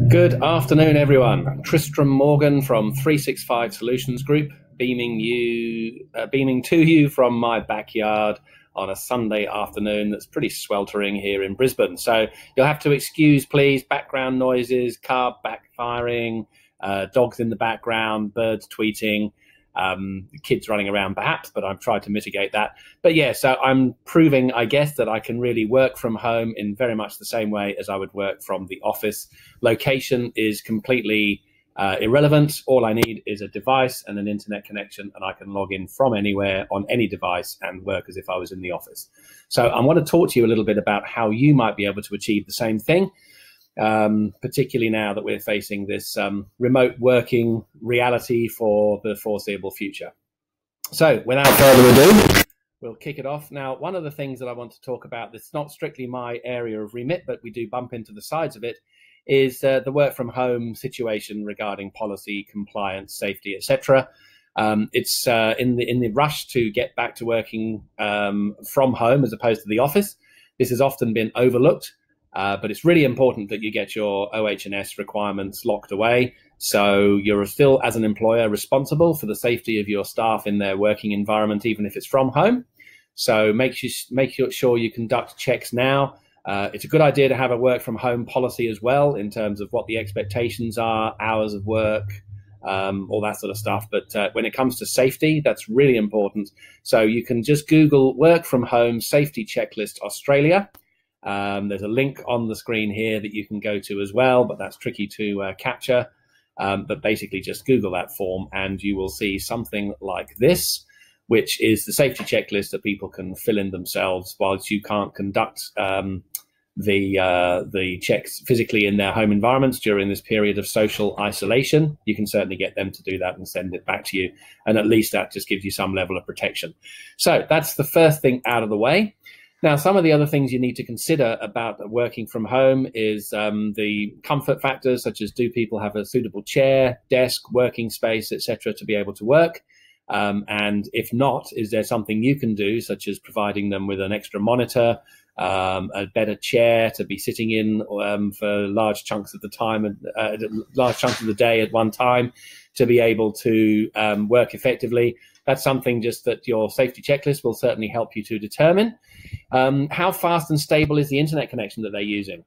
Good afternoon, everyone. Tristram Morgan from 365 Solutions Group, beaming to you from my backyard on a Sunday afternoon that's pretty sweltering here in Brisbane. So you'll have to excuse, please, background noises, car backfiring, dogs in the background, birds tweeting, kids running around perhaps, but I've tried to mitigate that. But yeah, so I'm proving, I guess, that I can really work from home in very much the same way as I would work from the office. Location is completely irrelevant. All I need is a device and an internet connection, and I can log in from anywhere on any device and work as if I was in the office. So I want to talk to you a little bit about how you might be able to achieve the same thing. Particularly now that we're facing this remote working reality for the foreseeable future. So without further ado, we'll kick it off. Now, one of the things that I want to talk about that's not strictly my area of remit, but we do bump into the sides of it, is the work from home situation regarding policy, compliance, safety, etc. It's in the rush to get back to working from home as opposed to the office. This has often been overlooked. But it's really important that you get your OH&S requirements locked away. So you're still, as an employer, responsible for the safety of your staff in their working environment, even if it's from home. So make sure you conduct checks now. It's a good idea to have a work from home policy as well, in terms of what the expectations are, hours of work, all that sort of stuff. But when it comes to safety, that's really important. So you can just Google work from home safety checklist Australia. There's a link on the screen here that you can go to as well, but that's tricky to capture. But basically just Google that form and you will see something like this, which is the safety checklist that people can fill in themselves whilst you can't conduct the checks physically in their home environments during this period of social isolation. You can certainly get them to do that and send it back to you. And at least that just gives you some level of protection. So that's the first thing out of the way. Now, some of the other things you need to consider about working from home is the comfort factors, such as do people have a suitable chair, desk, working space, etc., to be able to work? And if not, is there something you can do, such as providing them with an extra monitor, a better chair to be sitting in for large chunks of the time, large chunks of the day at one time, to be able to work effectively? That's something just that your safety checklist will certainly help you to determine. How fast and stable is the internet connection that they're using?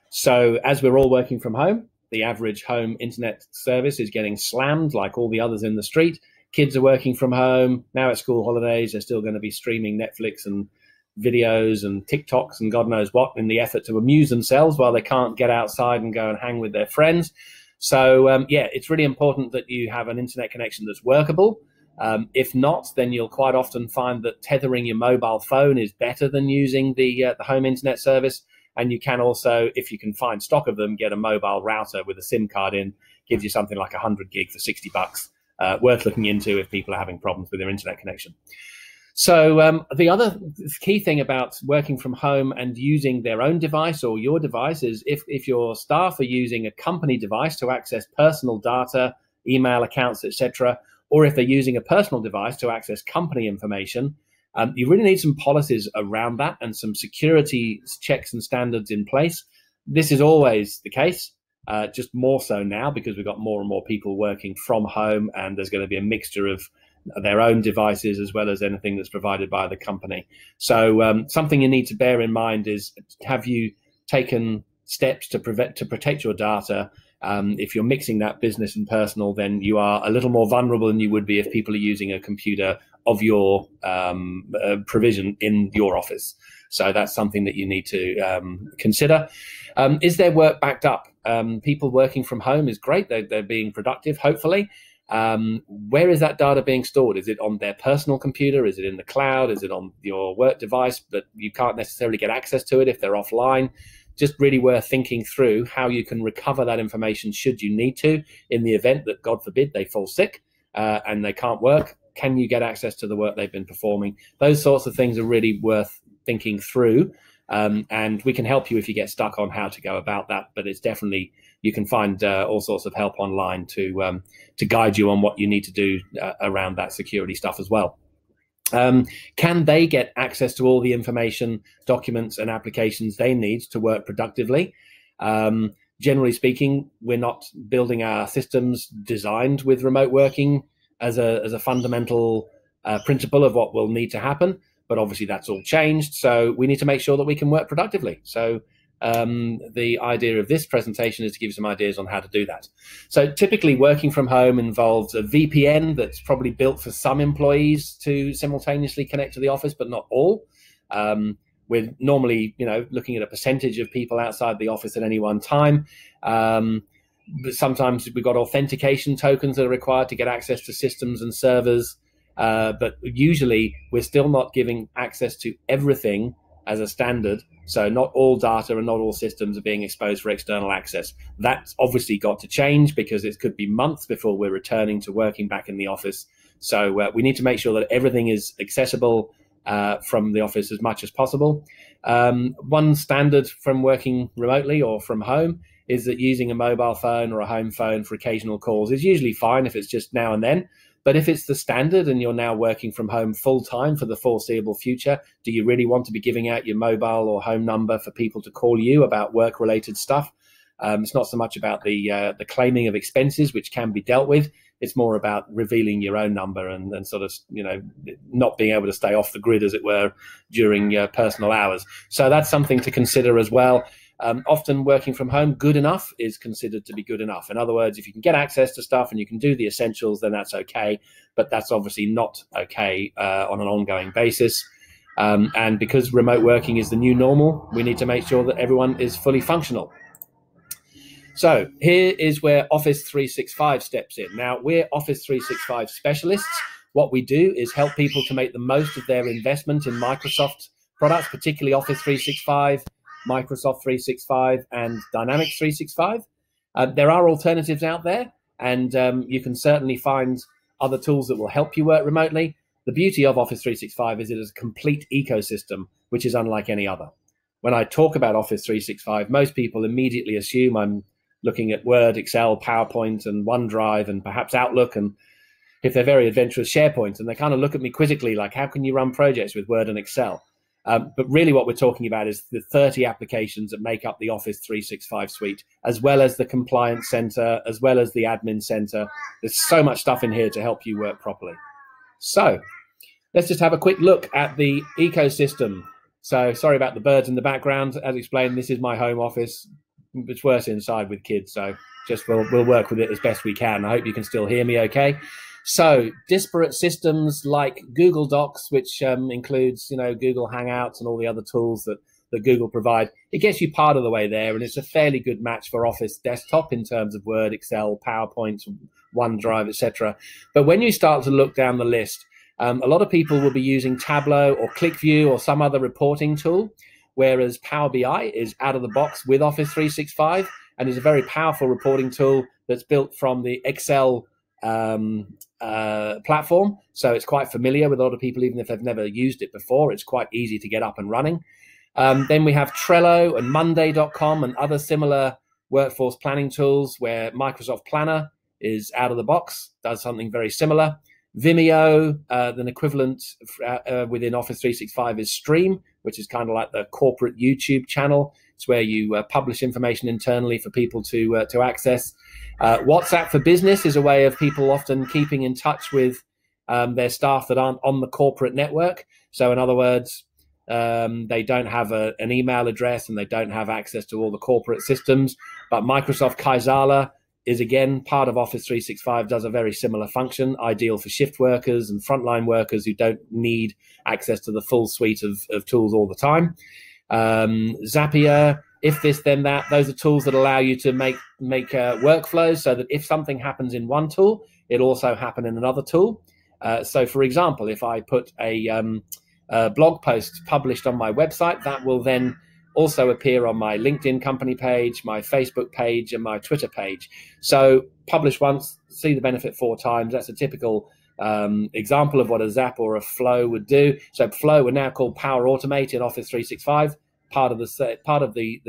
So as we're all working from home, the average home internet service is getting slammed like all the others in the street. Kids are working from home. Now at school holidays, they're still going to be streaming Netflix and videos and TikToks and God knows what in the effort to amuse themselves while they can't get outside and go and hang with their friends. So yeah, it's really important that you have an internet connection that's workable. If not, then you'll quite often find that tethering your mobile phone is better than using the home internet service. And you can also, if you can find stock of them, get a mobile router with a SIM card in. Gives you something like 100 gig for $60. Worth looking into if people are having problems with their internet connection. So the other key thing about working from home and using their own device or your device is if your staff are using a company device to access personal data, email accounts, etc., or if they're using a personal device to access company information, you really need some policies around that and some security checks and standards in place. This is always the case, just more so now because we've got more and more people working from home, and there's going to be a mixture of their own devices as well as anything that's provided by the company. So something you need to bear in mind is, have you taken steps to protect your data? If you're mixing that business and personal, then you are a little more vulnerable than you would be if people are using a computer of your provision in your office. So that's something that you need to consider. Is their work backed up? People working from home is great. They're being productive, hopefully. Where is that data being stored? Is it on their personal computer? Is it in the cloud? Is it on your work device, but you can't necessarily get access to it if they're offline? Just really worth thinking through how you can recover that information should you need to, in the event that, God forbid, they fall sick and they can't work. Can you get access to the work they've been performing? Those sorts of things are really worth thinking through. And we can help you if you get stuck on how to go about that. But it's definitely, you can find all sorts of help online to guide you on what you need to do around that security stuff as well. Can they get access to all the information, documents and applications they need to work productively? generally speaking, we're not building our systems designed with remote working as a fundamental principle of what will need to happen. But obviously that's all changed. So we need to make sure that we can work productively. So the idea of this presentation is to give you some ideas on how to do that. So typically working from home involves a VPN that's probably built for some employees to simultaneously connect to the office, but not all. We're normally, looking at a percentage of people outside the office at any one time. But sometimes we've got authentication tokens that are required to get access to systems and servers. But usually we're still not giving access to everything as a standard. So not all data and not all systems are being exposed for external access. That's obviously got to change, because it could be months before we're returning to working back in the office. So we need to make sure that everything is accessible from the office as much as possible. One standard from working remotely or from home is that using a mobile phone or a home phone for occasional calls is usually fine if it's just now and then. But if it's the standard and you're now working from home full time for the foreseeable future, do you really want to be giving out your mobile or home number for people to call you about work related stuff? It's not so much about the claiming of expenses, which can be dealt with. It's more about revealing your own number and sort of, not being able to stay off the grid, as it were, during personal hours. So that's something to consider as well. Often working from home, good enough is considered to be good enough. In other words, if you can get access to stuff and you can do the essentials, then that's okay. But that's obviously not okay on an ongoing basis. And because remote working is the new normal, we need to make sure that everyone is fully functional. So here is where Office 365 steps in. Now, we're Office 365 specialists. What we do is help people to make the most of their investment in Microsoft products, particularly Office 365, Microsoft 365 and Dynamics 365. There are alternatives out there, and you can certainly find other tools that will help you work remotely. The beauty of Office 365 is it is a complete ecosystem, which is unlike any other. When I talk about Office 365, most people immediately assume I'm looking at Word, Excel, PowerPoint, and OneDrive, and perhaps Outlook, and if they're very adventurous, SharePoint, and they kind of look at me quizzically like, how can you run projects with Word and Excel? But really what we're talking about is the 30 applications that make up the Office 365 suite, as well as the Compliance Center, as well as the Admin Center. There's so much stuff in here to help you work properly. So let's just have a quick look at the ecosystem. So sorry about the birds in the background. As explained, this is my home office. It's worse inside with kids, so just we'll work with it as best we can. I hope you can still hear me okay. So disparate systems like Google Docs, which includes, Google Hangouts and all the other tools that Google provide, it gets you part of the way there, and it's a fairly good match for Office Desktop in terms of Word, Excel, PowerPoint, OneDrive, etc. But when you start to look down the list, a lot of people will be using Tableau or ClickView or some other reporting tool, whereas Power BI is out of the box with Office 365 and is a very powerful reporting tool that's built from the Excel platform. So it's quite familiar with a lot of people, even if they've never used it before. It's quite easy to get up and running. Then we have Trello and Monday.com and other similar workforce planning tools, where Microsoft Planner is out of the box, does something very similar. Vimeo, an equivalent within Office 365 is Stream, which is kind of like the corporate YouTube channel. It's where you publish information internally for people to access. WhatsApp for Business is a way of people often keeping in touch with their staff that aren't on the corporate network. So in other words, they don't have an email address and they don't have access to all the corporate systems. But Microsoft Kaizala is again part of Office 365, does a very similar function, ideal for shift workers and frontline workers who don't need access to the full suite of tools all the time. Zapier, If This Then That, those are tools that allow you to make workflows so that if something happens in one tool, it'll also happen in another tool. So for example, if I put a blog post published on my website, that will then also appear on my LinkedIn company page, my Facebook page, and my Twitter page. So publish once, see the benefit 4 times. That's a typical example of what a Zap or a Flow would do. So Flow, we're now called Power Automate in Office 365. Part of the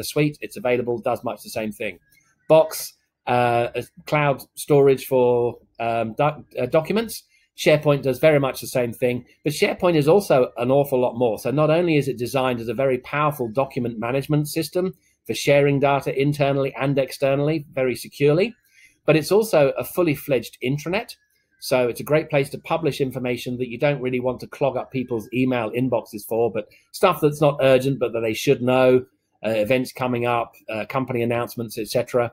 suite, it's available, does much the same thing. Box, cloud storage for documents. SharePoint does very much the same thing, but SharePoint is also an awful lot more. So not only is it designed as a very powerful document management system for sharing data internally and externally very securely. But it's also a fully fledged intranet. So it's a great place to publish information that you don't really want to clog up people's email inboxes for, but stuff that's not urgent, but that they should know, events coming up, company announcements, etc.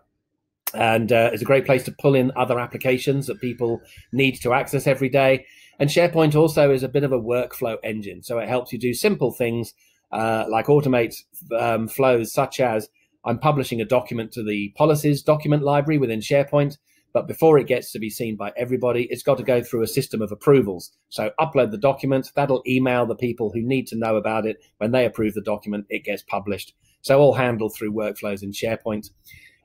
And it's a great place to pull in other applications that people need to access every day. And SharePoint also is a bit of a workflow engine. So it helps you do simple things like automate flows, such as I'm publishing a document to the policies document library within SharePoint. But before it gets to be seen by everybody, it's got to go through a system of approvals. So upload the document, that'll email the people who need to know about it. When they approve the document, it gets published. So all handled through workflows in SharePoint.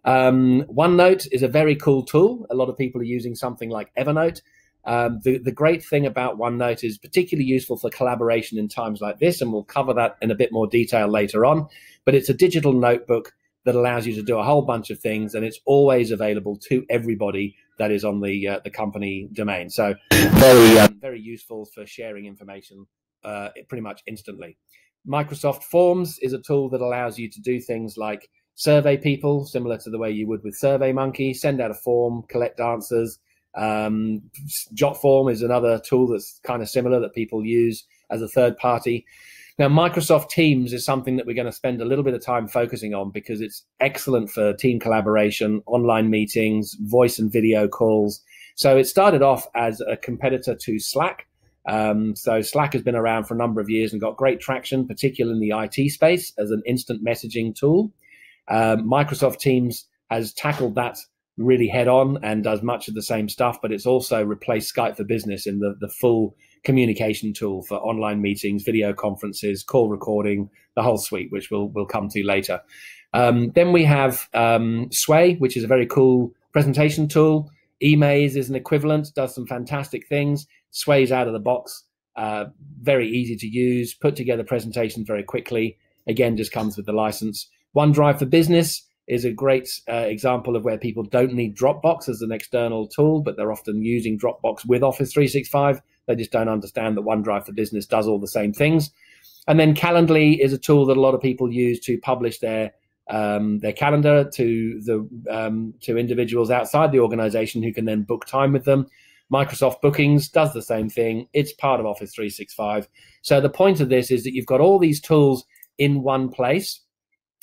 OneNote is a very cool tool. A lot of people are using something like Evernote. The great thing about OneNote is particularly useful for collaboration in times like this, and we'll cover that in a bit more detail later on. But it's a digital notebook that allows you to do a whole bunch of things, and it's always available to everybody that is on the company domain. So very useful for sharing information pretty much instantly. Microsoft Forms is a tool that allows you to do things like survey people, similar to the way you would with SurveyMonkey, send out a form, collect answers. Jotform is another tool that's kind of similar that people use as a third party. Now, Microsoft Teams is something that we're going to spend a little bit of time focusing on because it's excellent for team collaboration, online meetings, voice and video calls. So it started off as a competitor to Slack. So Slack has been around for a number of years and got great traction, particularly in the IT space as an instant messaging tool. Microsoft Teams has tackled that really head on and does much of the same stuff, but it's also replaced Skype for Business in the full communication tool for online meetings, video conferences, call recording, the whole suite, which we'll come to later. Then we have Sway, which is a very cool presentation tool. eMaze is an equivalent, does some fantastic things. Sway's out of the box, very easy to use, put together presentations very quickly. Again, just comes with the license. OneDrive for Business is a great example of where people don't need Dropbox as an external tool, but they're often using Dropbox with Office 365. They just don't understand that OneDrive for Business does all the same things. And then Calendly is a tool that a lot of people use to publish their calendar to individuals outside the organization who can then book time with them. Microsoft Bookings does the same thing. It's part of Office 365. So the point of this is that you've got all these tools in one place.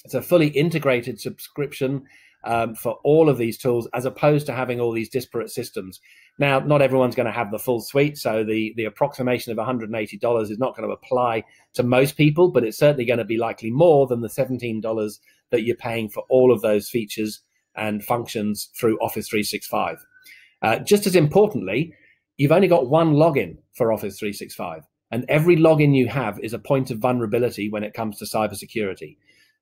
It's a fully integrated subscription for all of these tools, as opposed to having all these disparate systems. Now, not everyone's going to have the full suite, so the approximation of $180 is not going to apply to most people, but it's certainly going to be likely more than the $17 that you're paying for all of those features and functions through Office 365. Just as importantly, you've only got one login for Office 365, and every login you have is a point of vulnerability when it comes to cybersecurity.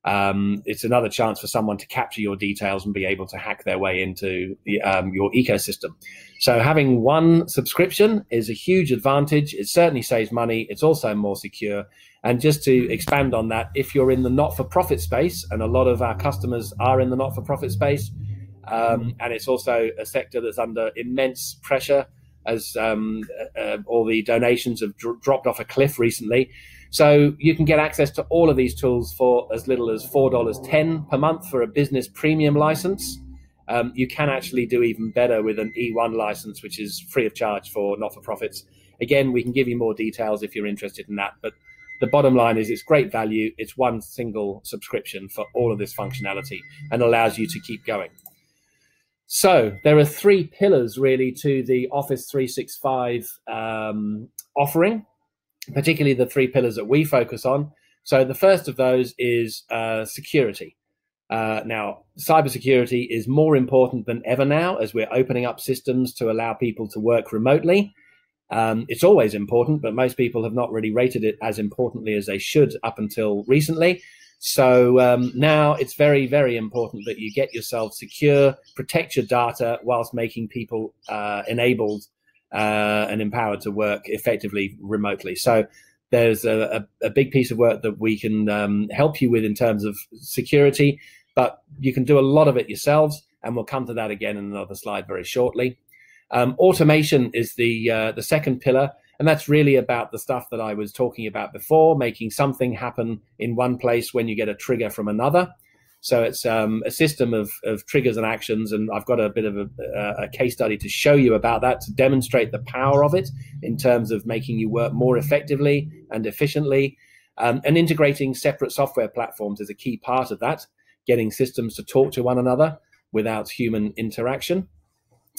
It's another chance for someone to capture your details and be able to hack their way into your ecosystem. So having one subscription is a huge advantage. It certainly saves money. It's also more secure. And just to expand on that, if you're in the not-for-profit space, and a lot of our customers are in the not-for-profit space, and it's also a sector that's under immense pressure as all the donations have dropped off a cliff recently. So you can get access to all of these tools for as little as $4.10 per month for a business premium license. You can actually do even better with an E1 license, which is free of charge for not-for-profits. Again, we can give you more details if you're interested in that. But the bottom line is it's great value. It's one single subscription for all of this functionality and allows you to keep going. So there are three pillars really to the Office 365 offering, particularly the three pillars that we focus on. So the first of those is security. Now, cybersecurity is more important than ever now as we're opening up systems to allow people to work remotely. It's always important, but most people have not really rated it as importantly as they should up until recently. So now it's very, very important that you get yourself secure, protect your data whilst making people enabled and empowered to work effectively remotely. So there's a big piece of work that we can help you with in terms of security, but you can do a lot of it yourselves, and we'll come to that again in another slide very shortly. Automation is the second pillar, and that's really about the stuff that I was talking about before, making something happen in one place when you get a trigger from another. So it's a system of triggers and actions, and I've got a bit of a case study to show you about that, to demonstrate the power of it in terms of making you work more effectively and efficiently. And integrating separate software platforms is a key part of that, getting systems to talk to one another without human interaction.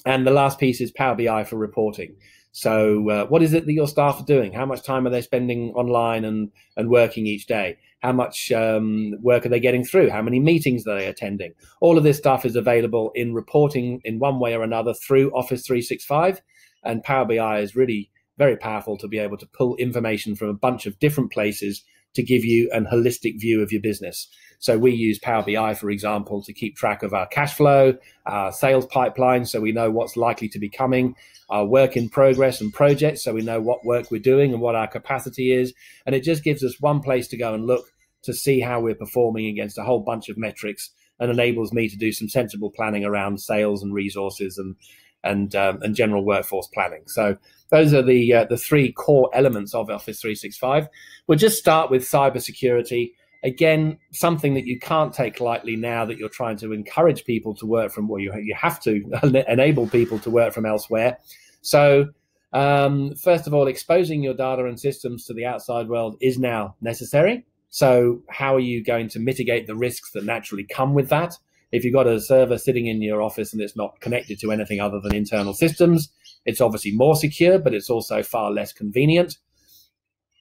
And the last piece is Power BI for reporting. So what is it that your staff are doing? How much time are they spending online and working each day? How much work are they getting through? How many meetings are they attending? All of this stuff is available in reporting in one way or another through Office 365. And Power BI is really very powerful to be able to pull information from a bunch of different places to give you an holistic view of your business. So we use Power BI, for example, to keep track of our cash flow, our sales pipeline, so we know what's likely to be coming, our work in progress and projects, so we know what work we're doing and what our capacity is. And it just gives us one place to go and look to see how we're performing against a whole bunch of metrics, and enables me to do some sensible planning around sales and resources and general workforce planning. So those are the three core elements of Office 365. We'll just start with cybersecurity. Again, something that you can't take lightly now that you're trying to encourage people to work from, well, you have to enable people to work from elsewhere. So first of all, exposing your data and systems to the outside world is now necessary. So how are you going to mitigate the risks that naturally come with that? If you've got a server sitting in your office and it's not connected to anything other than internal systems, it's obviously more secure, but it's also far less convenient.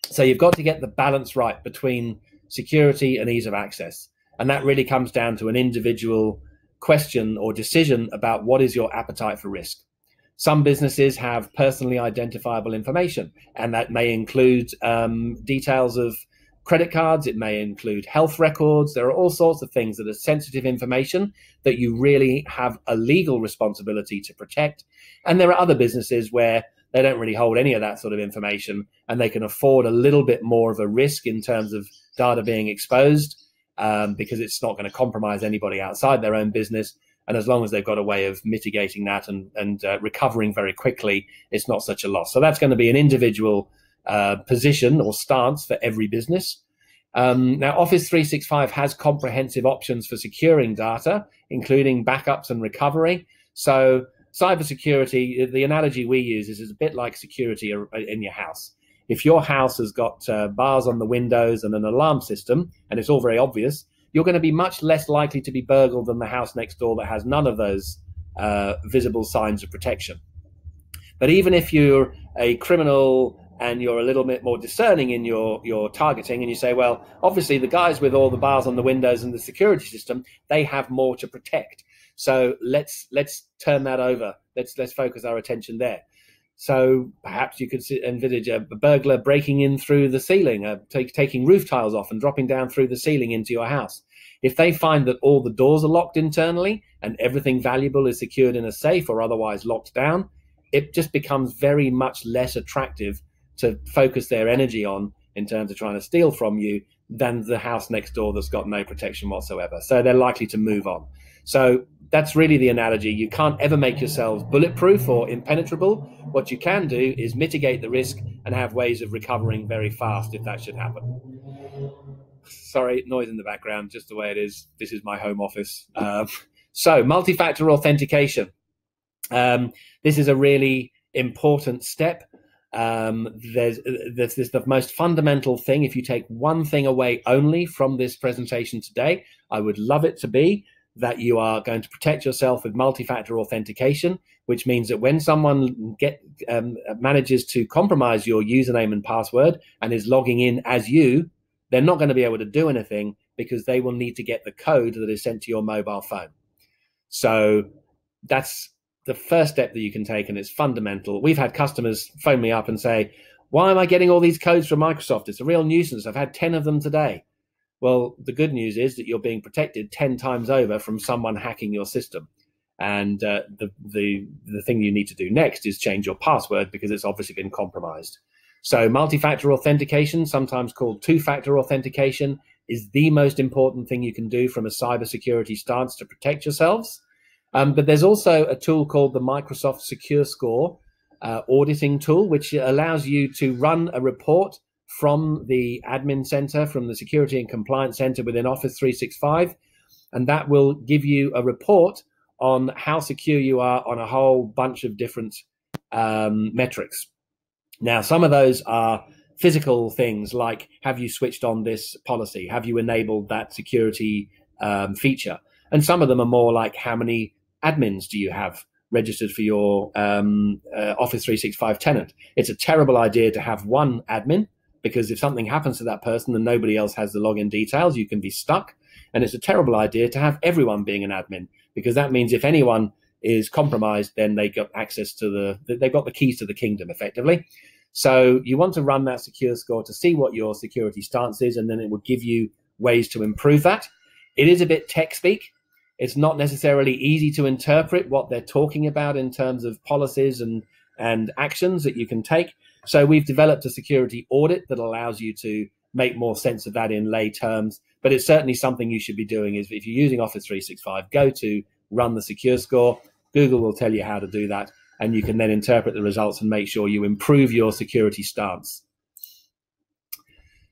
So you've got to get the balance right between security and ease of access. And that really comes down to an individual question or decision about what is your appetite for risk. Some businesses have personally identifiable information, and that may include details of credit cards, it may include health records. There are all sorts of things that are sensitive information that you really have a legal responsibility to protect. And there are other businesses where they don't really hold any of that sort of information, and they can afford a little bit more of a risk in terms of data being exposed because it's not going to compromise anybody outside their own business. And as long as they've got a way of mitigating that and recovering very quickly, it's not such a loss. So that's going to be an individual position or stance for every business. Now, Office 365 has comprehensive options for securing data, including backups and recovery. So cybersecurity, the analogy we use is a bit like security in your house. If your house has got bars on the windows and an alarm system, and it's all very obvious, you're going to be much less likely to be burgled than the house next door that has none of those visible signs of protection. But even if you're a criminal and you're a little bit more discerning in your targeting, and you say, well, obviously the guys with all the bars on the windows and the security system, they have more to protect. So let's turn that over. Let's focus our attention there. So perhaps you could envisage a burglar breaking in through the ceiling, taking roof tiles off and dropping down through the ceiling into your house. If they find that all the doors are locked internally and everything valuable is secured in a safe or otherwise locked down, it just becomes very much less attractive to focus their energy on in terms of trying to steal from you than the house next door that's got no protection whatsoever. So they're likely to move on. So that's really the analogy. You can't ever make yourselves bulletproof or impenetrable. What you can do is mitigate the risk and have ways of recovering very fast if that should happen. Sorry, noise in the background, just the way it is. This is my home office. So multi-factor authentication. This is a really important step. This is the most fundamental thing. If you take one thing away only from this presentation today, I would love it to be that you are going to protect yourself with multi-factor authentication, which means that when someone manages to compromise your username and password and is logging in as you, they're not going to be able to do anything because they will need to get the code that is sent to your mobile phone. So that's the first step that you can take, and it's fundamental. We've had customers phone me up and say, why am I getting all these codes from Microsoft? It's a real nuisance. I've had 10 of them today. Well, the good news is that you're being protected 10 times over from someone hacking your system. And the thing you need to do next is change your password because it's obviously been compromised. So multi-factor authentication, sometimes called two-factor authentication, is the most important thing you can do from a cybersecurity stance to protect yourselves. But there's also a tool called the Microsoft Secure Score auditing tool, which allows you to run a report from the admin center, from the security and compliance center within Office 365, and that will give you a report on how secure you are on a whole bunch of different metrics. Now, some of those are physical things like, have you switched on this policy? Have you enabled that security feature? And some of them are more like, how many admins do you have registered for your Office 365 tenant? It's a terrible idea to have one admin, because if something happens to that person and nobody else has the login details, you can be stuck. And it's a terrible idea to have everyone being an admin, because that means if anyone is compromised, then they got access to they've got the keys to the kingdom, effectively. So you want to run that secure score to see what your security stance is, and then it will give you ways to improve that. It is a bit tech speak. It's not necessarily easy to interpret what they're talking about in terms of policies and actions that you can take. So we've developed a security audit that allows you to make more sense of that in lay terms. But it's certainly something you should be doing. Is if you're using Office 365, go to Run the Secure Score. Google will tell you how to do that, and you can then interpret the results and make sure you improve your security stance.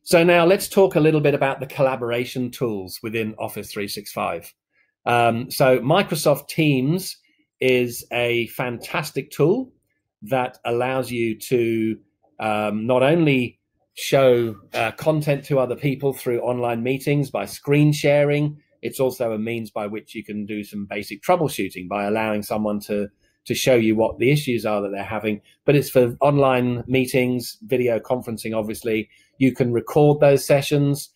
So now let's talk a little bit about the collaboration tools within Office 365. So Microsoft Teams is a fantastic tool that allows you to not only show content to other people through online meetings by screen sharing. It's also a means by which you can do some basic troubleshooting by allowing someone to show you what the issues are that they're having. But it's for online meetings, video conferencing, obviously. You can record those sessions.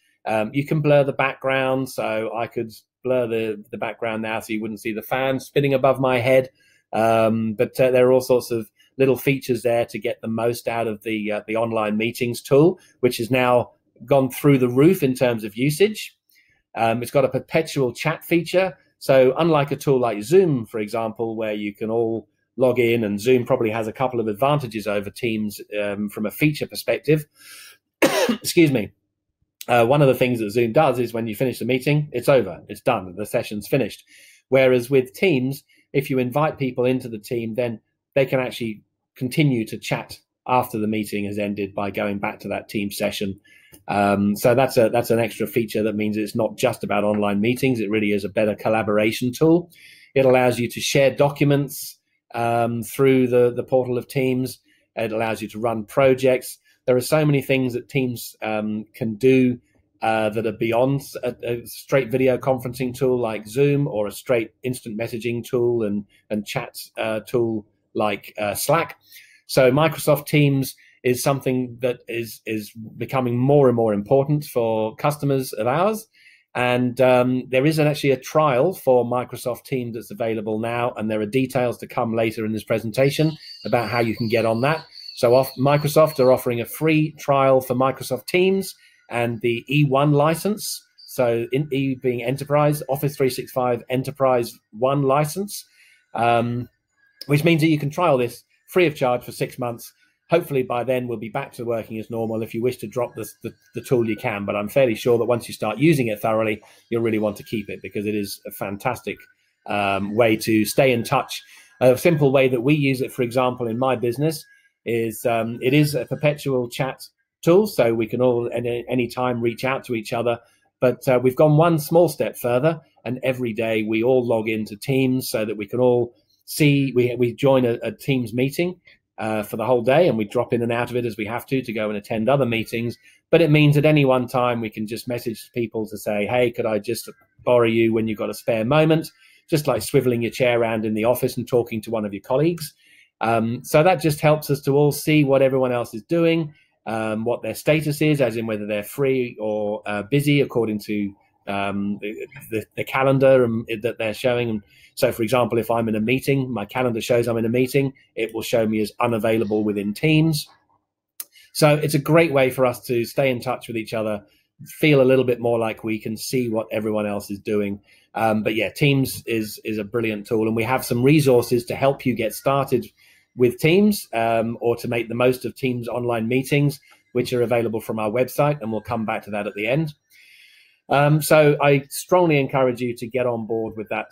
You can blur the background. So I could blur the background now so you wouldn't see the fan spinning above my head. But there are all sorts of little features there to get the most out of the online meetings tool, which has now gone through the roof in terms of usage. It's got a perpetual chat feature. So unlike a tool like Zoom, for example, where you can all log in, and Zoom probably has a couple of advantages over Teams from a feature perspective. Excuse me. One of the things that Zoom does is when you finish the meeting, it's over, it's done, the session's finished. Whereas with Teams, if you invite people into the team, then they can actually continue to chat after the meeting has ended by going back to that team session. So that's an extra feature that means it's not just about online meetings. It really is a better collaboration tool. It allows you to share documents through the portal of Teams. It allows you to run projects. There are so many things that Teams can do that are beyond a straight video conferencing tool like Zoom, or a straight instant messaging tool and chat tool like Slack. So Microsoft Teams is something that is becoming more and more important for customers of ours. And there is actually a trial for Microsoft Teams that's available now, and there are details to come later in this presentation about how you can get on that. So Microsoft are offering a free trial for Microsoft Teams and the E1 license. So E being Enterprise, Office 365 Enterprise 1 license, which means that you can trial this free of charge for 6 months. Hopefully by then we'll be back to working as normal. If you wish to drop the tool, you can, but I'm fairly sure that once you start using it thoroughly, you'll really want to keep it, because it is a fantastic way to stay in touch. A simple way that we use it, for example, in my business is it is a perpetual chat tool, so we can all at any time reach out to each other. But we've gone one small step further, and every day we all log into Teams so that we can all see, we join a Teams meeting for the whole day, and we drop in and out of it as we have to go and attend other meetings. But it means at any one time we can just message people to say, hey, could I just borrow you when you've got a spare moment, just like swiveling your chair around in the office and talking to one of your colleagues. So that just helps us to all see what everyone else is doing, what their status is, as in whether they're free or busy according to the calendar that they're showing. So, for example, if I'm in a meeting, my calendar shows I'm in a meeting, it will show me as unavailable within Teams. So it's a great way for us to stay in touch with each other, feel a little bit more like we can see what everyone else is doing. But yeah, Teams is a brilliant tool, and we have some resources to help you get started with Teams or to make the most of Teams online meetings, which are available from our website, and we'll come back to that at the end. So I strongly encourage you to get on board with that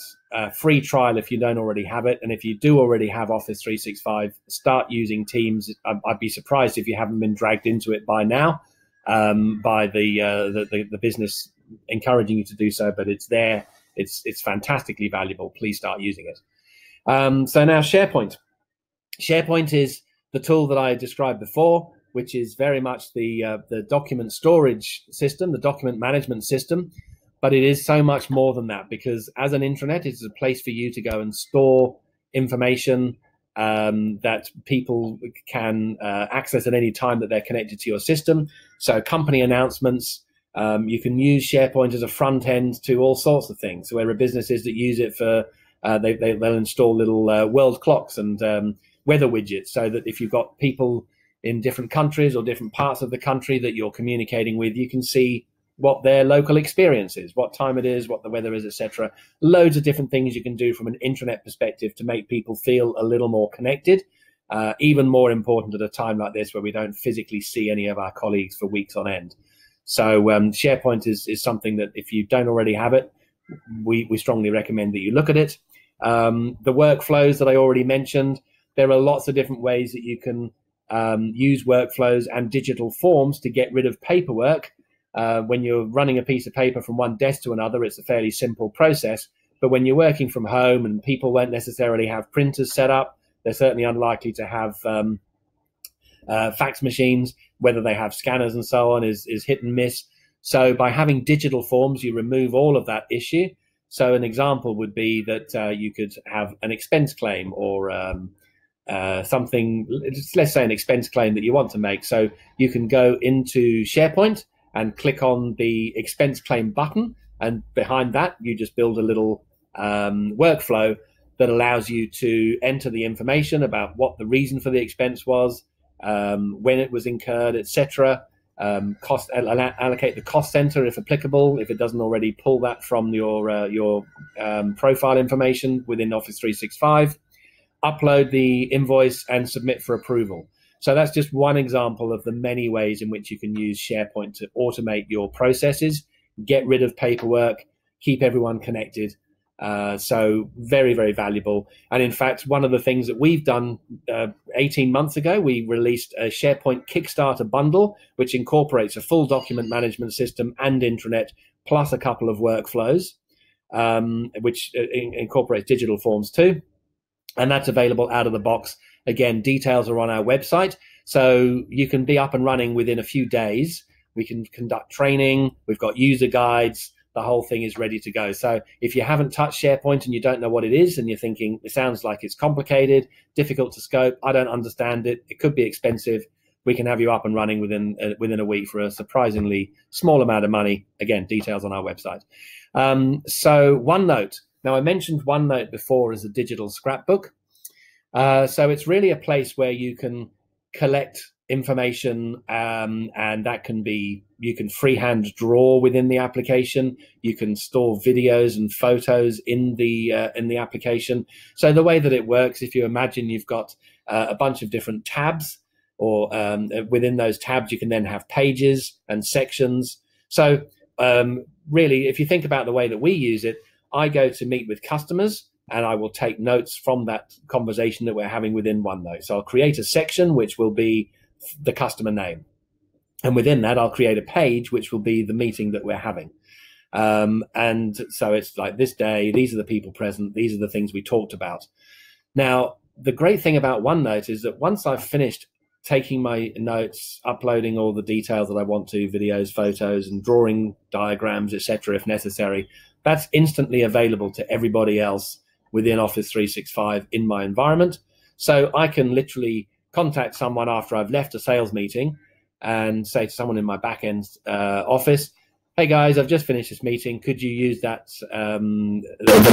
free trial if you don't already have it. And if you do already have Office 365, start using Teams. I'd be surprised if you haven't been dragged into it by now by the business encouraging you to do so, but it's there it's fantastically valuable. Please start using it. So now SharePoint. SharePoint is the tool that I described before, which is very much the document storage system, the document management system. But it is so much more than that, because as an intranet, it's a place for you to go and store information that people can access at any time that they're connected to your system. So company announcements, you can use SharePoint as a front end to all sorts of things. So there are businesses that use it for, they'll install little world clocks and weather widgets, so that if you've got people in different countries or different parts of the country that you're communicating with, you can see what their local experience is, what time it is, what the weather is, etc. Loads of different things you can do from an intranet perspective to make people feel a little more connected. Even more important at a time like this, where we don't physically see any of our colleagues for weeks on end. So SharePoint is something that, if you don't already have it, we strongly recommend that you look at it. The workflows that I already mentioned, there are lots of different ways that you can use workflows and digital forms to get rid of paperwork. When you're running a piece of paper from one desk to another, it's a fairly simple process. But when you're working from home and people won't necessarily have printers set up, they're certainly unlikely to have fax machines. Whether they have scanners and so on is hit and miss. So by having digital forms, you remove all of that issue. So an example would be that you could have an expense claim or something, let's say an expense claim that you want to make. So you can go into SharePoint and click on the expense claim button, and behind that you just build a little workflow that allows you to enter the information about what the reason for the expense was, when it was incurred, etc. Allocate the cost center if applicable, if it doesn't already pull that from your profile information within Office 365. Upload the invoice and submit for approval. So that's just one example of the many ways in which you can use SharePoint to automate your processes, get rid of paperwork, keep everyone connected. So very, very valuable. And in fact, one of the things that we've done 18 months ago, we released a SharePoint Kickstarter bundle, which incorporates a full document management system and intranet, plus a couple of workflows, which incorporates digital forms too. And that's available out of the box. Again, details are on our website, so you can be up and running within a few days. We can conduct training. We've got user guides. The whole thing is ready to go. So if you haven't touched SharePoint and you don't know what it is, and you're thinking it sounds like it's complicated, difficult to scope, I don't understand it, it could be expensive, we can have you up and running within a week for a surprisingly small amount of money. Again, details on our website. So OneNote. Now, I mentioned OneNote before as a digital scrapbook. So it's really a place where you can collect information, and that can be, you can freehand draw within the application. You can store videos and photos in the application. So the way that it works, if you imagine you've got a bunch of different tabs, or within those tabs, you can then have pages and sections. So really, if you think about the way that we use it, I go to meet with customers, and I will take notes from that conversation that we're having within OneNote. So I'll create a section which will be the customer name. And within that, I'll create a page which will be the meeting that we're having. And so it's like, this day, these are the people present, these are the things we talked about. Now, the great thing about OneNote is that once I've finished taking my notes, uploading all the details that I want to, videos, photos, and drawing diagrams, etc., if necessary, that's instantly available to everybody else within Office 365 in my environment. So I can literally contact someone after I've left a sales meeting and say to someone in my back-end office, hey guys, I've just finished this meeting. Could you use that the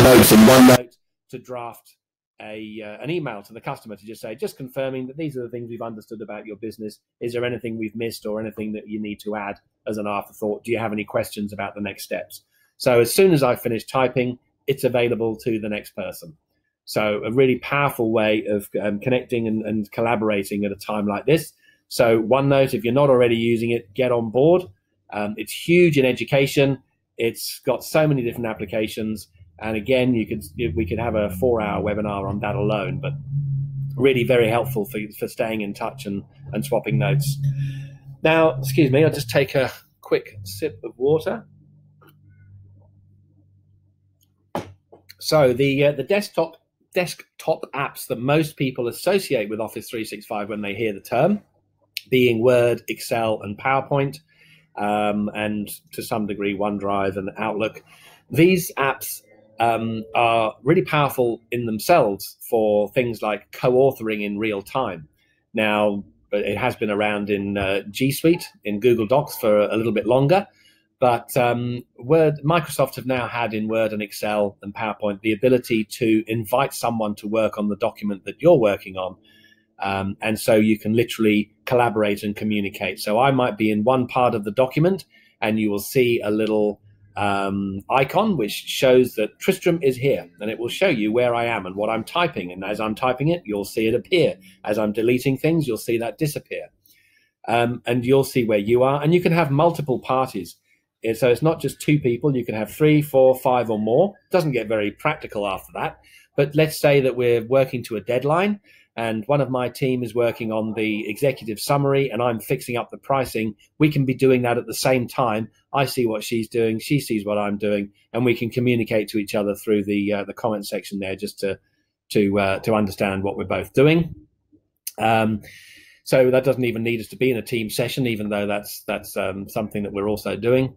notes in OneNote to draft an email to the customer to just say, just confirming that these are the things we've understood about your business. Is there anything we've missed or anything that you need to add as an afterthought? Do you have any questions about the next steps? So as soon as I finish typing, it's available to the next person. So a really powerful way of connecting and collaborating at a time like this. So OneNote, if you're not already using it, get on board. It's huge in education. It's got so many different applications. And again, we could have a 4-hour webinar on that alone, but really very helpful for staying in touch and swapping notes. Now, excuse me, I'll just take a quick sip of water. So the desktop apps that most people associate with Office 365 when they hear the term, being Word, Excel, and PowerPoint, and to some degree OneDrive and Outlook, these apps are really powerful in themselves for things like co-authoring in real time. Now, it has been around in G Suite, in Google Docs for a little bit longer, but Microsoft have now had in Word and Excel and PowerPoint the ability to invite someone to work on the document that you're working on. And so you can literally collaborate and communicate. So I might be in one part of the document and you will see a little icon which shows that Tristram is here, and it will show you where I am and what I'm typing. And as I'm typing it, you'll see it appear. As I'm deleting things, you'll see that disappear. And you'll see where you are. And you can have multiple parties. So it's not just two people. You can have 3, 4, 5 or more. It doesn't get very practical after that. But let's say that we're working to a deadline, and one of my team is working on the executive summary and I'm fixing up the pricing. We can be doing that at the same time. I see what she's doing, she sees what I'm doing, and we can communicate to each other through the comment section there, just to understand what we're both doing. So that doesn't even need us to be in a team session, even though that's something that we're also doing.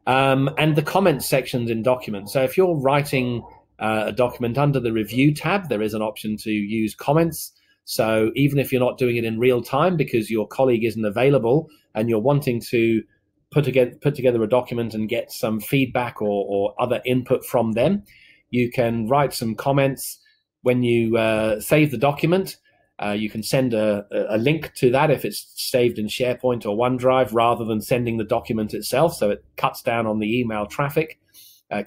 And the comment sections in documents. So if you're writing a document under the review tab, there is an option to use comments. So even if you're not doing it in real time because your colleague isn't available and you're wanting to put together a document and get some feedback or other input from them, you can write some comments. When you save the document, you can send a link to that if it's saved in SharePoint or OneDrive, rather than sending the document itself. So it cuts down on the email traffic,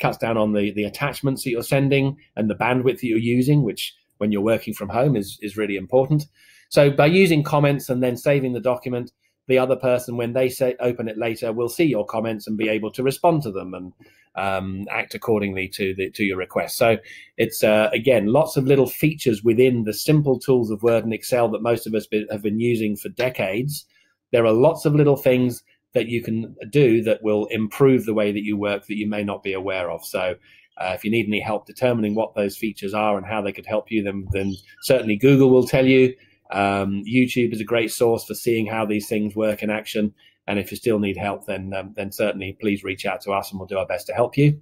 cuts down on the attachments that you're sending and the bandwidth that you're using, which when you're working from home is really important. So by using comments and then saving the document, the other person, when they open it later, will see your comments and be able to respond to them and act accordingly to your request. So it's again, lots of little features within the simple tools of Word and Excel that most of us have been using for decades. There are lots of little things that you can do that will improve the way that you work that you may not be aware of. So if you need any help determining what those features are and how they could help you, then certainly Google will tell you. YouTube is a great source for seeing how these things work in action. And if you still need help, then certainly please reach out to us and we'll do our best to help you.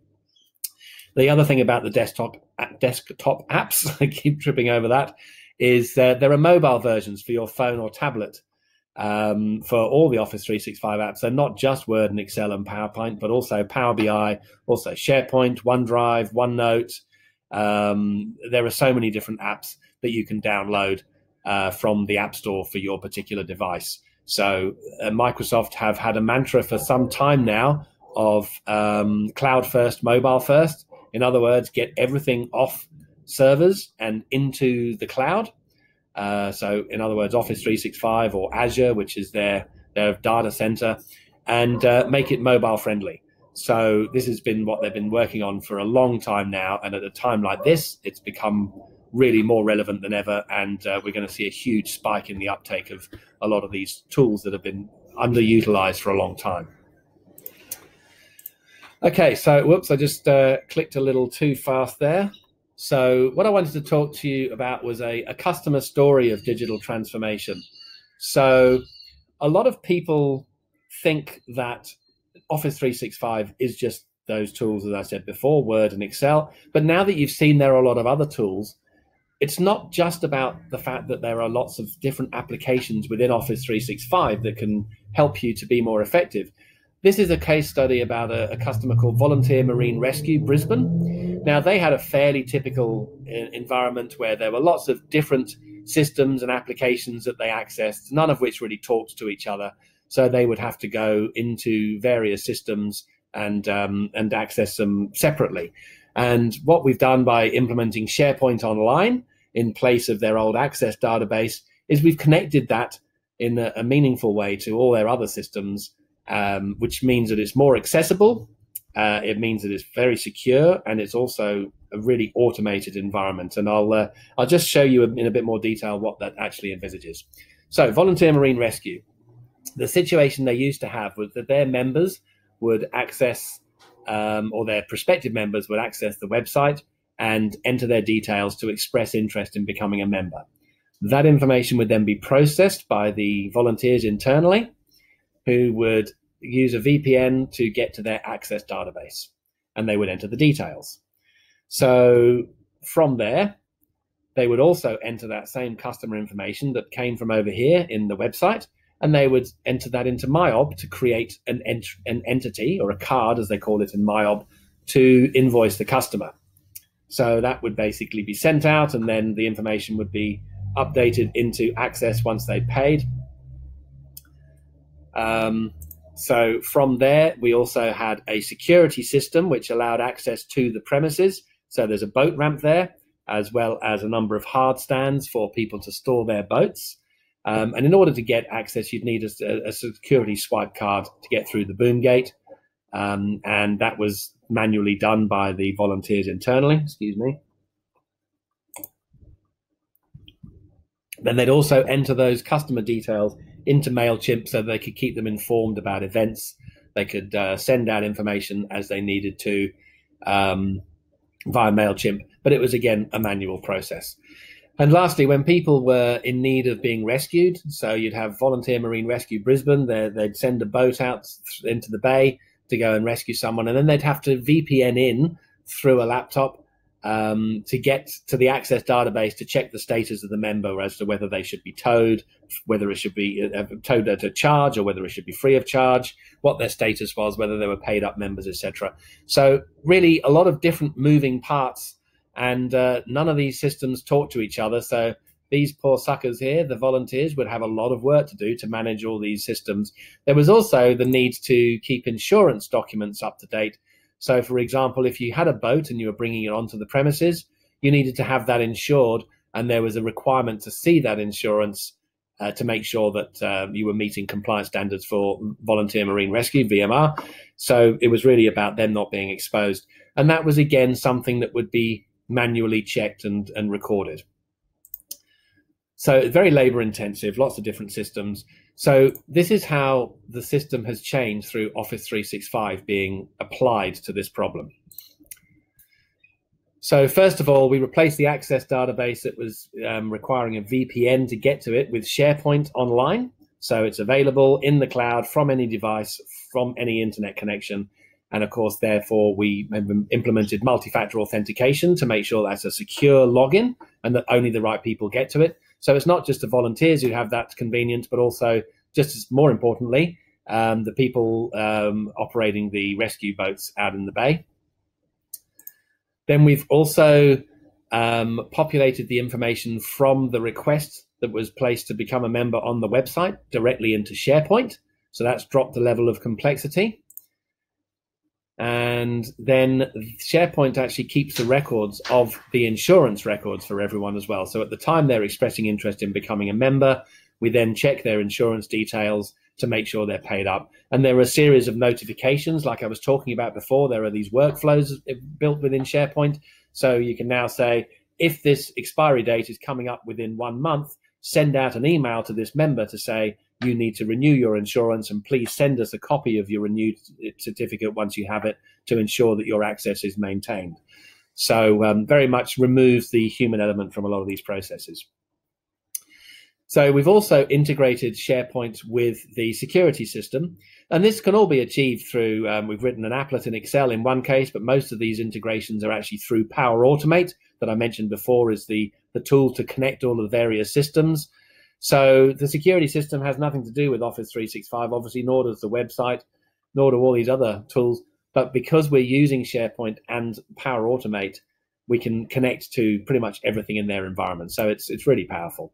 The other thing about the desktop apps, I keep tripping over that, is there are mobile versions for your phone or tablet for all the Office 365 apps. So not just Word and Excel and PowerPoint, but also Power BI, also SharePoint, OneDrive, OneNote. There are so many different apps that you can download from the App Store for your particular device. So Microsoft have had a mantra for some time now of cloud first, mobile first. In other words, get everything off servers and into the cloud. So in other words, Office 365 or Azure, which is their data center, and make it mobile friendly. So this has been what they've been working on for a long time now. And at a time like this, it's become really more relevant than ever. And we're going to see a huge spike in the uptake of a lot of these tools that have been underutilized for a long time. Okay, so whoops, I just clicked a little too fast there. So what I wanted to talk to you about was a customer story of digital transformation. So a lot of people think that Office 365 is just those tools, as I said before, Word and Excel. But now that you've seen there are a lot of other tools, it's not just about the fact that there are lots of different applications within Office 365 that can help you to be more effective. This is a case study about a customer called Volunteer Marine Rescue Brisbane. Now, they had a fairly typical environment where there were lots of different systems and applications that they accessed, none of which really talked to each other. So they would have to go into various systems and access them separately. And what we've done by implementing SharePoint Online in place of their old Access database is we've connected that in a meaningful way to all their other systems, which means that it's more accessible. It means that it's very secure, and it's also a really automated environment. And I'll just show you in a bit more detail what that actually envisages. So Volunteer Marine Rescue, the situation they used to have was that their members would access, or their prospective members would access the website, and enter their details to express interest in becoming a member. That information would then be processed by the volunteers internally, who would use a VPN to get to their Access database, and they would enter the details. So from there, they would also enter that same customer information that came from over here in the website, and they would enter that into MYOB to create an entity, or a card as they call it in MYOB, to invoice the customer. So that would basically be sent out, and then the information would be updated into Access once they paid. So from there, we also had a security system which allowed access to the premises. So there's a boat ramp there, as well as a number of hard stands for people to store their boats. And in order to get access, you'd need a security swipe card to get through the boom gate. And that was manually done by the volunteers internally. Excuse me. Then they'd also enter those customer details into MailChimp so they could keep them informed about events. They could send out information as they needed to via MailChimp, but it was, again, a manual process. And lastly, when people were in need of being rescued, so you'd have Volunteer Marine Rescue Brisbane, they'd send a boat out into the bay to go and rescue someone, and then they'd have to VPN in through a laptop to get to the Access database to check the status of the member as to whether they should be towed, whether it should be towed at a charge or whether it should be free of charge, what their status was, whether they were paid up members, etc. So really a lot of different moving parts, and none of these systems talk to each other. So these poor suckers here, the volunteers, would have a lot of work to do to manage all these systems. There was also the need to keep insurance documents up to date. So, for example, if you had a boat and you were bringing it onto the premises, you needed to have that insured, and there was a requirement to see that insurance to make sure that you were meeting compliance standards for Volunteer Marine Rescue, VMR. So it was really about them not being exposed. And that was, again, something that would be manually checked and recorded. So very labor intensive, lots of different systems. So this is how the system has changed through Office 365 being applied to this problem. So first of all, we replaced the Access database that was requiring a VPN to get to it with SharePoint Online. So it's available in the cloud from any device, from any internet connection. And of course, therefore, we implemented multi-factor authentication to make sure that's a secure login and that only the right people get to it. So it's not just the volunteers who have that convenience, but also, just as more importantly, the people operating the rescue boats out in the bay. Then we've also populated the information from the request that was placed to become a member on the website directly into SharePoint. So that's dropped the level of complexity. And then SharePoint actually keeps the records of the insurance records for everyone as well. So at the time they're expressing interest in becoming a member, we then check their insurance details to make sure they're paid up. And there are a series of notifications, like I was talking about before. There are these workflows built within SharePoint. So you can now say, if this expiry date is coming up within 1 month, send out an email to this member to say, you need to renew your insurance, and please send us a copy of your renewed certificate once you have it to ensure that your access is maintained. So very much removes the human element from a lot of these processes. So we've also integrated SharePoint with the security system, and this can all be achieved through, we've written an applet in Excel in one case, but most of these integrations are actually through Power Automate that I mentioned before is the tool to connect all of the various systems. So the security system has nothing to do with Office 365, obviously, nor does the website, nor do all these other tools. But because we're using SharePoint and Power Automate, we can connect to pretty much everything in their environment. So it's really powerful.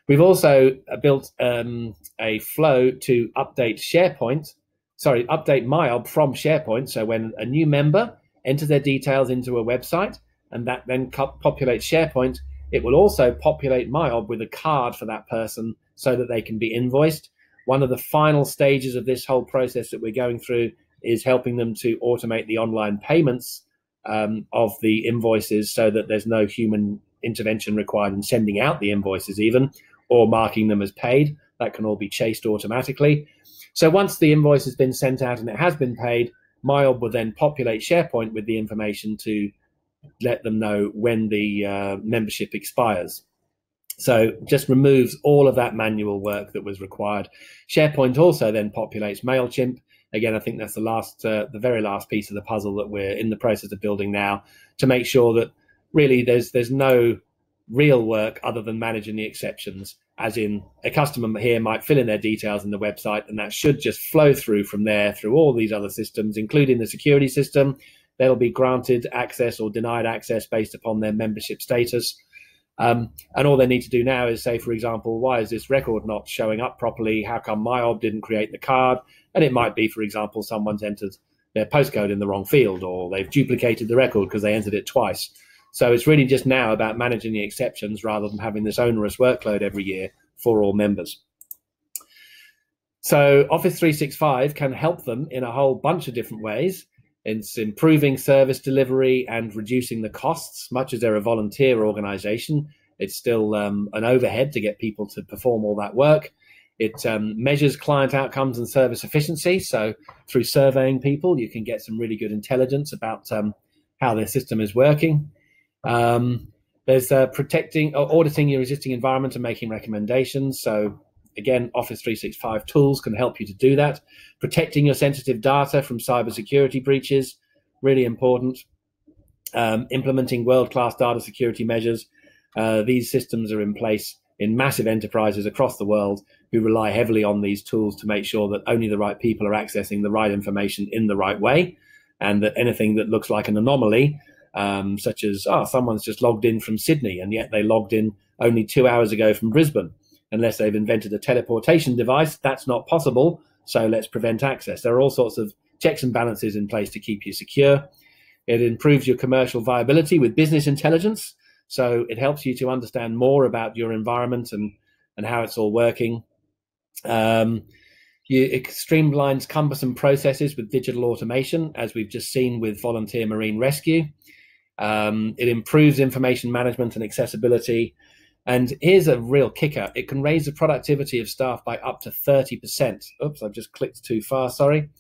We've also built a flow to update update MYOB from SharePoint. So when a new member enters their details into a website and that then populates SharePoint, it will also populate MYOB with a card for that person so that they can be invoiced. One of the final stages of this whole process that we're going through is helping them to automate the online payments of the invoices so that there's no human intervention required in sending out the invoices even, or marking them as paid. That can all be chased automatically. So once the invoice has been sent out and it has been paid, MYOB will then populate SharePoint with the information to let them know when the membership expires. So just removes all of that manual work that was required. SharePoint also then populates MailChimp. Again, I think that's the very last piece of the puzzle that we're in the process of building now, to make sure that really there's no real work other than managing the exceptions, as in a customer here might fill in their details in the website, and that should just flow through from there through all these other systems, including the security system. They'll be granted access or denied access based upon their membership status. And all they need to do now is say, for example, why is this record not showing up properly? How come MyOb didn't create the card? And it might be, for example, someone's entered their postcode in the wrong field, or they've duplicated the record because they entered it twice. So it's really just now about managing the exceptions rather than having this onerous workload every year for all members. So Office 365 can help them in a whole bunch of different ways. It's improving service delivery and reducing the costs. Much as they're a volunteer organization, it's still an overhead to get people to perform all that work. It measures client outcomes and service efficiency. So through surveying people, you can get some really good intelligence about how their system is working. There's protecting or auditing your existing environment and making recommendations. So again, Office 365 tools can help you to do that. Protecting your sensitive data from cybersecurity breaches, really important. Implementing world-class data security measures. These systems are in place in massive enterprises across the world who rely heavily on these tools to make sure that only the right people are accessing the right information in the right way, and that anything that looks like an anomaly, such as, someone's just logged in from Sydney and yet they logged in only 2 hours ago from Brisbane. Unless they've invented a teleportation device, that's not possible. So let's prevent access. There are all sorts of checks and balances in place to keep you secure. It improves your commercial viability with business intelligence. So it helps you to understand more about your environment and how it's all working. It streamlines cumbersome processes with digital automation, as we've just seen with Volunteer Marine Rescue. It improves information management and accessibility. And here's a real kicker. It can raise the productivity of staff by up to 30%. Oops, I've just clicked too far, sorry.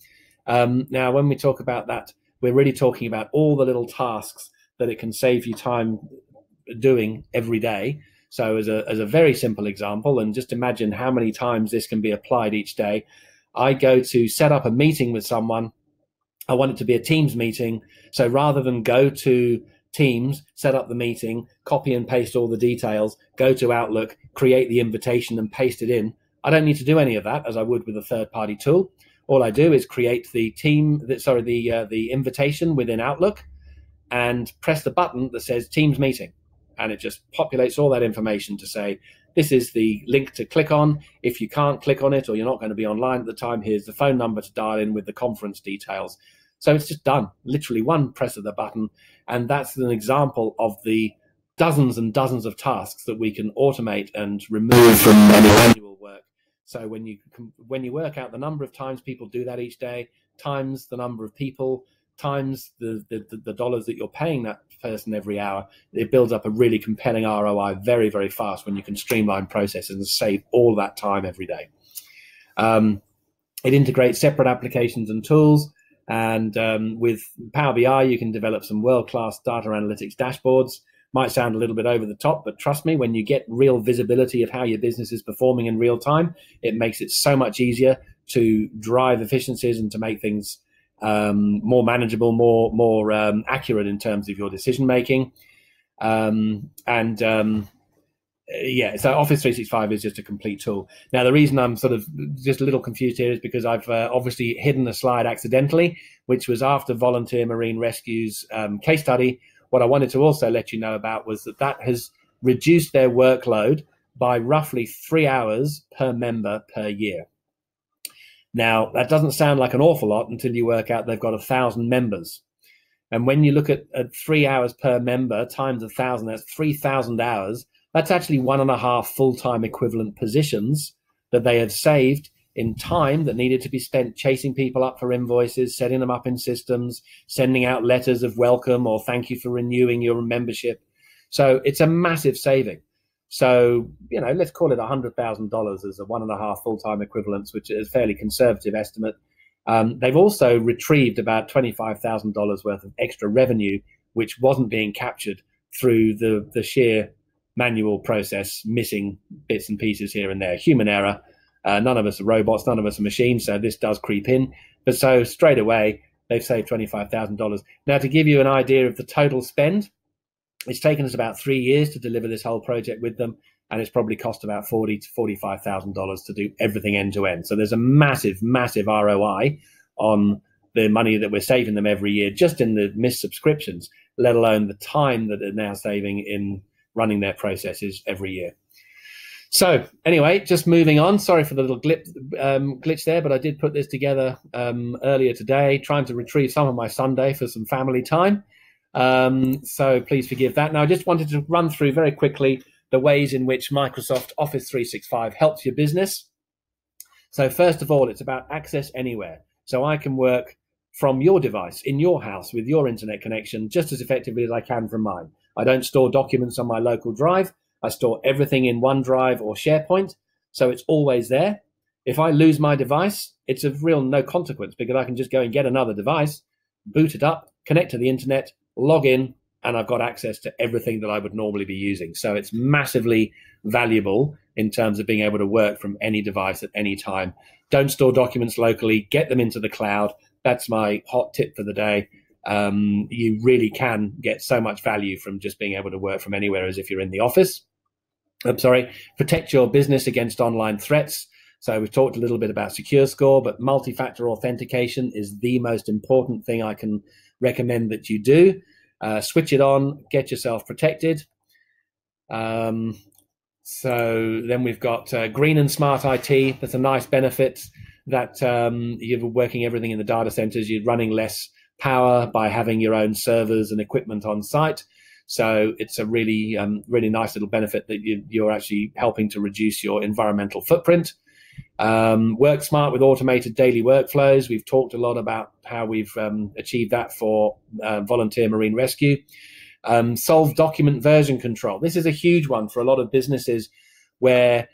Now, when we talk about that, we're really talking about all the little tasks that it can save you time doing every day. So as a very simple example, and just imagine how many times this can be applied each day. I go to set up a meeting with someone. I want it to be a Teams meeting. So rather than go to Teams, set up the meeting, copy and paste all the details, go to Outlook, create the invitation and paste it in, I don't need to do any of that as I would with a third-party tool. All I do is create the invitation within Outlook and press the button that says Teams meeting. And it just populates all that information to say, this is the link to click on. If you can't click on it or you're not going to be online at the time, here's the phone number to dial in with the conference details. So it's just done, literally one press of the button. And that's an example of the dozens and dozens of tasks that we can automate and remove from manual work. So when you work out the number of times people do that each day, times the number of people, times the dollars that you're paying that person every hour, it builds up a really compelling ROI very, very fast when you can streamline processes and save all that time every day. It integrates separate applications and tools. And with Power BI, you can develop some world-class data analytics dashboards. Might sound a little bit over the top, but trust me, when you get real visibility of how your business is performing in real time, it makes it so much easier to drive efficiencies and to make things more manageable, more accurate in terms of your decision making. Yeah, so Office 365 is just a complete tool. Now, the reason I'm sort of just a little confused here is because I've obviously hidden a slide accidentally, which was after Volunteer Marine Rescue's case study. What I wanted to also let you know about was that has reduced their workload by roughly 3 hours per member per year. Now, that doesn't sound like an awful lot until you work out they've got 1,000 members. And when you look at 3 hours per member times 1,000, that's 3,000 hours. That's actually 1.5 full-time equivalent positions that they have saved in time that needed to be spent chasing people up for invoices, setting them up in systems, sending out letters of welcome or thank you for renewing your membership. So it's a massive saving. So, you know, let's call it $100,000 as a 1.5 full-time equivalents, which is a fairly conservative estimate. They've also retrieved about $25,000 worth of extra revenue which wasn't being captured through the sheer manual process, missing bits and pieces here and there. Human error. None of us are robots, none of us are machines, so this does creep in. But so straight away, they've saved $25,000. Now, to give you an idea of the total spend, it's taken us about 3 years to deliver this whole project with them, and it's probably cost about $40,000 to $45,000 to do everything end to end. So there's a massive, massive ROI on the money that we're saving them every year, just in the missed subscriptions, let alone the time that they're now saving in running their processes every year. So anyway, just moving on. Sorry for the little glitch there, but I did put this together earlier today, trying to retrieve some of my Sunday for some family time. So please forgive that. Now, I just wanted to run through very quickly the ways in which Microsoft Office 365 helps your business. So first of all, it's about access anywhere. So I can work from your device, in your house, with your internet connection, just as effectively as I can from mine. I don't store documents on my local drive. I store everything in OneDrive or SharePoint, so it's always there. If I lose my device, it's of real no consequence, because I can just go and get another device, boot it up, connect to the internet, log in, and I've got access to everything that I would normally be using. So it's massively valuable in terms of being able to work from any device at any time. Don't store documents locally, get them into the cloud. That's my hot tip for the day. You really can get so much value from just being able to work from anywhere as if you're in the office. Protect your business against online threats. So we've talked a little bit about SecureScore, but multi-factor authentication is the most important thing I can recommend that you do. Switch it on, get yourself protected. So then we've got Green and Smart IT. That's a nice benefit that you're working everything in the data centers. You're running less power by having your own servers and equipment on site. So it's a really, really nice little benefit that you're actually helping to reduce your environmental footprint. Work smart with automated daily workflows. We've talked a lot about how we've achieved that for volunteer marine rescue. Solve document version control. This is a huge one for a lot of businesses where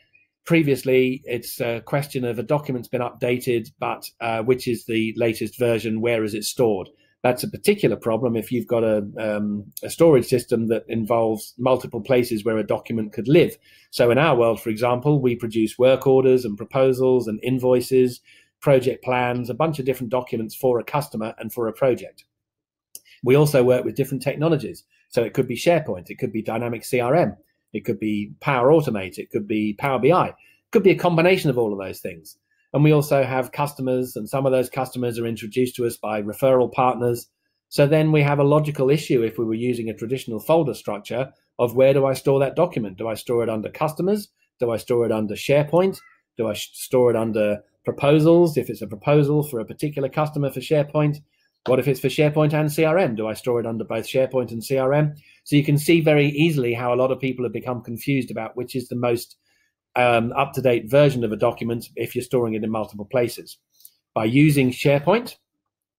previously it's a question of a document's been updated, but which is the latest version, where is it stored? That's a particular problem if you've got a storage system that involves multiple places where a document could live. So in our world, for example, we produce work orders and proposals and invoices, project plans, a bunch of different documents for a customer and for a project. We also work with different technologies. So it could be SharePoint, it could be Dynamics CRM, it could be Power Automate, it could be Power BI, it could be a combination of all of those things. And we also have customers, and some of those customers are introduced to us by referral partners. So then we have a logical issue if we were using a traditional folder structure of where do I store that document? Do I store it under customers? Do I store it under SharePoint? Do I store it under proposals if it's a proposal for a particular customer for SharePoint? What if it's for SharePoint and CRM? Do I store it under both SharePoint and CRM? So you can see very easily how a lot of people have become confused about which is the most up-to-date version of a document if you're storing it in multiple places. By using SharePoint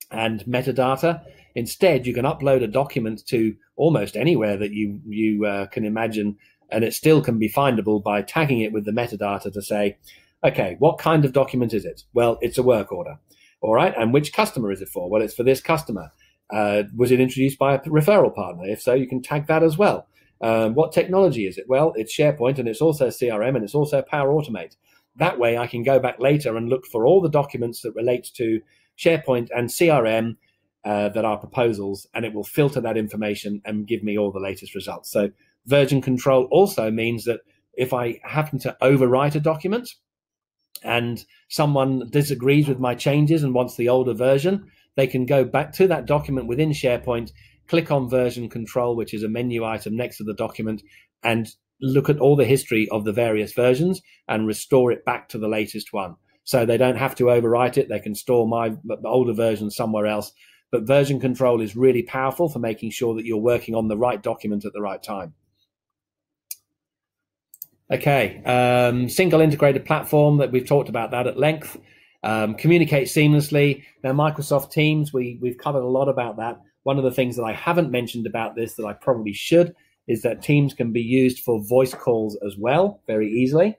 and metadata, instead you can upload a document to almost anywhere that you can imagine, and it still can be findable by tagging it with the metadata to say, okay, what kind of document is it? Well, it's a work order. All right, and which customer is it for? Well, it's for this customer. Was it introduced by a referral partner? If so, you can tag that as well. What technology is it? Well, it's SharePoint, and it's also CRM, and it's also Power Automate. That way I can go back later and look for all the documents that relate to SharePoint and CRM that are proposals, and it will filter that information and give me all the latest results. So version control also means that if I happen to overwrite a document and someone disagrees with my changes and wants the older version, they can go back to that document within SharePoint, click on version control, which is a menu item next to the document, and look at all the history of the various versions and restore it back to the latest one. So they don't have to overwrite it. They can store my older version somewhere else. But version control is really powerful for making sure that you're working on the right document at the right time. Okay, single integrated platform, that we've talked about that at length. Communicate seamlessly. Now, Microsoft Teams, we've covered a lot about that. One of the things that I haven't mentioned about this that I probably should is that Teams can be used for voice calls as well, very easily.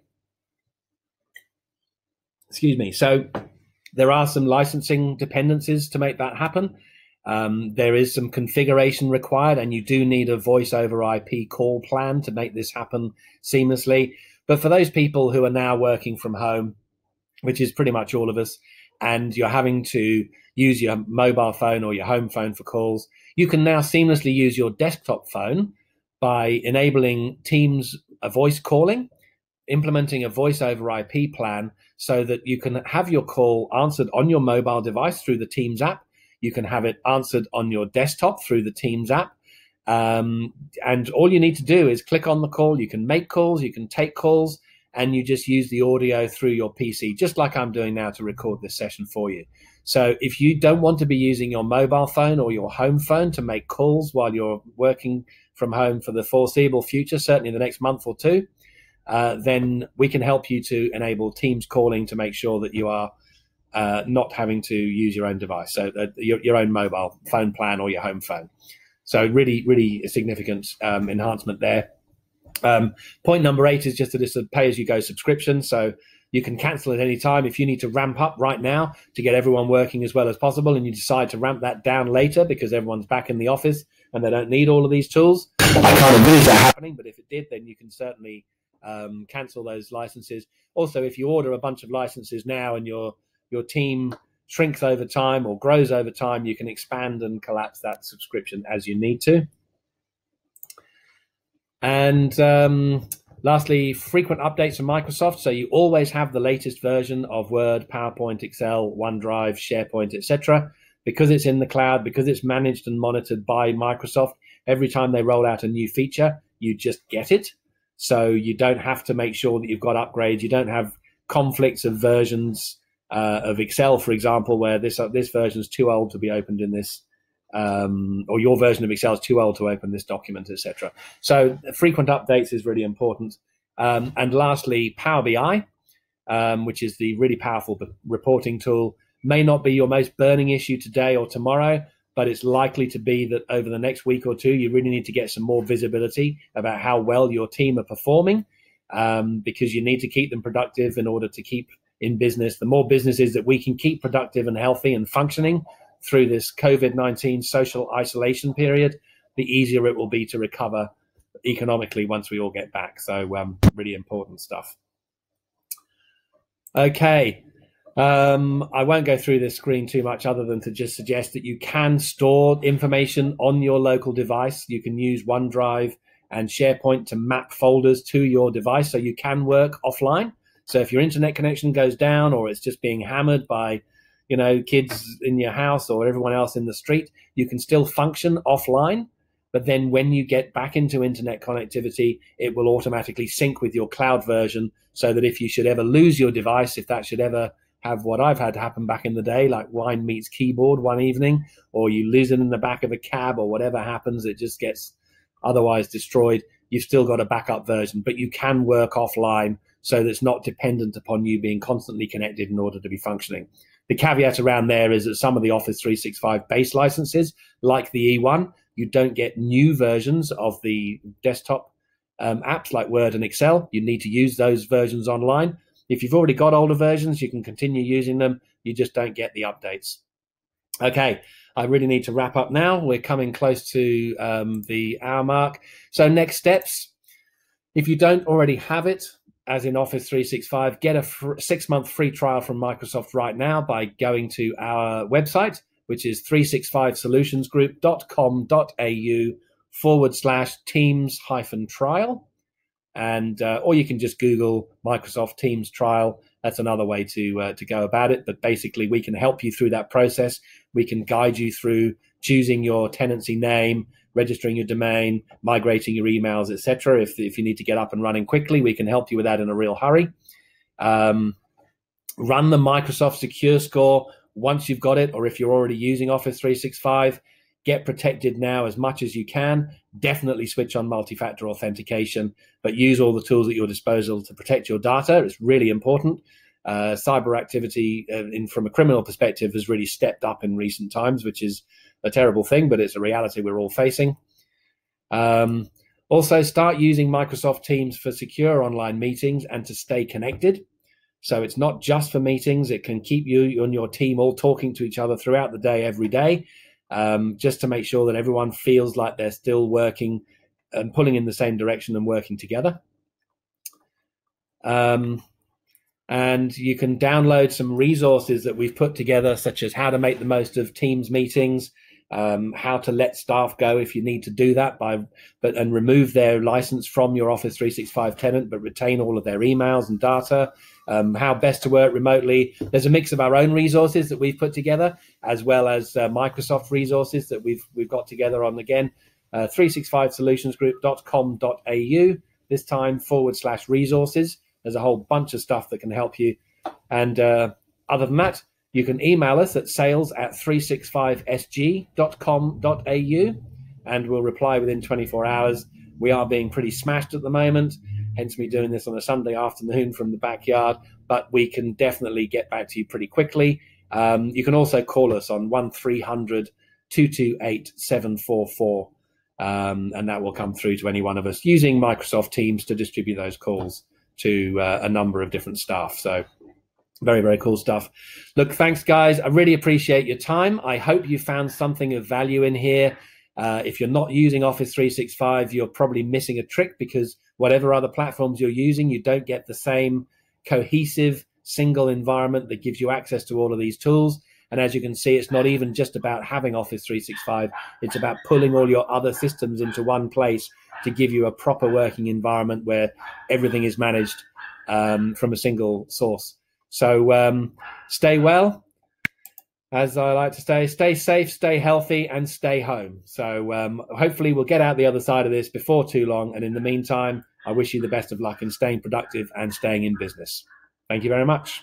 Excuse me. So there are some licensing dependencies to make that happen. There is some configuration required, and you do need a voice over IP call plan to make this happen seamlessly. But for those people who are now working from home, which is pretty much all of us, and you're having to use your mobile phone or your home phone for calls, you can now seamlessly use your desktop phone by enabling Teams voice calling, implementing a voice over IP plan so that you can have your call answered on your mobile device through the Teams app. You can have it answered on your desktop through the Teams app. And all you need to do is click on the call. You can make calls, you can take calls, and you just use the audio through your PC, just like I'm doing now to record this session for you. So if you don't want to be using your mobile phone or your home phone to make calls while you're working from home for the foreseeable future, certainly the next month or two, then we can help you to enable Teams calling to make sure that you are not having to use your own device, so your own mobile phone plan or your home phone. So really, really significant enhancement there. Point number 8 is just that it's a pay-as-you-go subscription, so you can cancel at any time. If you need to ramp up right now to get everyone working as well as possible, and you decide to ramp that down later because everyone's back in the office and they don't need all of these tools, I can't envisage that happening, but if it did, then you can certainly cancel those licenses. Also, if you order a bunch of licenses now and your team shrinks over time or grows over time, you can expand and collapse that subscription as you need to. And lastly, frequent updates from Microsoft. So you always have the latest version of Word, PowerPoint, Excel, OneDrive, SharePoint, etc. Because it's in the cloud, because it's managed and monitored by Microsoft, every time they roll out a new feature, you just get it. So you don't have to make sure that you've got upgrades. You don't have conflicts of versions of Excel, for example, where this version is too old to be opened in this, or your version of Excel is too old to open this document, etc. So frequent updates is really important. And lastly, Power BI, which is the really powerful reporting tool, may not be your most burning issue today or tomorrow, but it's likely to be that over the next week or two, you really need to get some more visibility about how well your team are performing, because you need to keep them productive in order to keep in business. The more businesses that we can keep productive and healthy and functioning through this COVID-19 social isolation period, the easier it will be to recover economically once we all get back. So really important stuff. Okay. I won't go through this screen too much other than to just suggest that you can store information on your local device. You can use OneDrive and SharePoint to map folders to your device so you can work offline. So if your internet connection goes down or it's just being hammered by, kids in your house or everyone else in the street, you can still function offline. But then when you get back into internet connectivity, it will automatically sync with your cloud version so that if you should ever lose your device, if that should ever have what I've had happen back in the day, like wine meets keyboard one evening, or you lose it in the back of a cab or whatever happens, it just gets otherwise destroyed, you've still got a backup version, but you can work offline so that it's not dependent upon you being constantly connected in order to be functioning. The caveat around there is that some of the Office 365 base licenses, like the E1, you don't get new versions of the desktop apps like Word and Excel. You need to use those versions online. If you've already got older versions, you can continue using them. You just don't get the updates. Okay, I really need to wrap up now. We're coming close to the hour mark. So next steps, if you don't already have it, as in Office 365, get a 6-month free trial from Microsoft right now by going to our website, which is 365solutions.com.au/Teams-trial. And or you can just Google Microsoft Teams trial. That's another way to go about it. But basically, we can help you through that process. We can guide you through choosing your tenancy name, registering your domain, migrating your emails, etc. If you need to get up and running quickly, we can help you with that in a real hurry. Run the Microsoft Secure Score once you've got it, or if you're already using Office 365. Get protected now as much as you can. Definitely switch on multi-factor authentication, but use all the tools at your disposal to protect your data. It's really important. Cyber activity from a criminal perspective has really stepped up in recent times, which is a terrible thing, but it's a reality we're all facing. Also, start using Microsoft Teams for secure online meetings and to stay connected. So it's not just for meetings. It can keep you and your team all talking to each other throughout the day, every day. just to make sure that everyone feels like they're still working and pulling in the same direction and working together. And you can download some resources that we've put together, such as how to make the most of Teams meetings, how to let staff go if you need to do that, and remove their license from your Office 365 tenant, but retain all of their emails and data, how best to work remotely. There's a mix of our own resources that we've put together, as well as Microsoft resources that we've got together on, again, 365solutionsgroup.com.au, this time /resources. There's a whole bunch of stuff that can help you. And other than that, you can email us at sales@365sg.com.au, and we'll reply within 24 hours. We are being pretty smashed at the moment, hence me doing this on a Sunday afternoon from the backyard, but we can definitely get back to you pretty quickly. You can also call us on 1300-228-744, and that will come through to any one of us using Microsoft Teams to distribute those calls to a number of different staff. So very, very cool stuff. Look, thanks, guys. I really appreciate your time. I hope you found something of value in here. If you're not using Office 365, you're probably missing a trick, because whatever other platforms you're using, you don't get the same cohesive single environment that gives you access to all of these tools. And as you can see, it's not even just about having Office 365. It's about pulling all your other systems into one place to give you a proper working environment where everything is managed from a single source. So stay well. As I like to say, stay safe, stay healthy, and stay home. So hopefully we'll get out the other side of this before too long. And in the meantime, I wish you the best of luck in staying productive and staying in business. Thank you very much.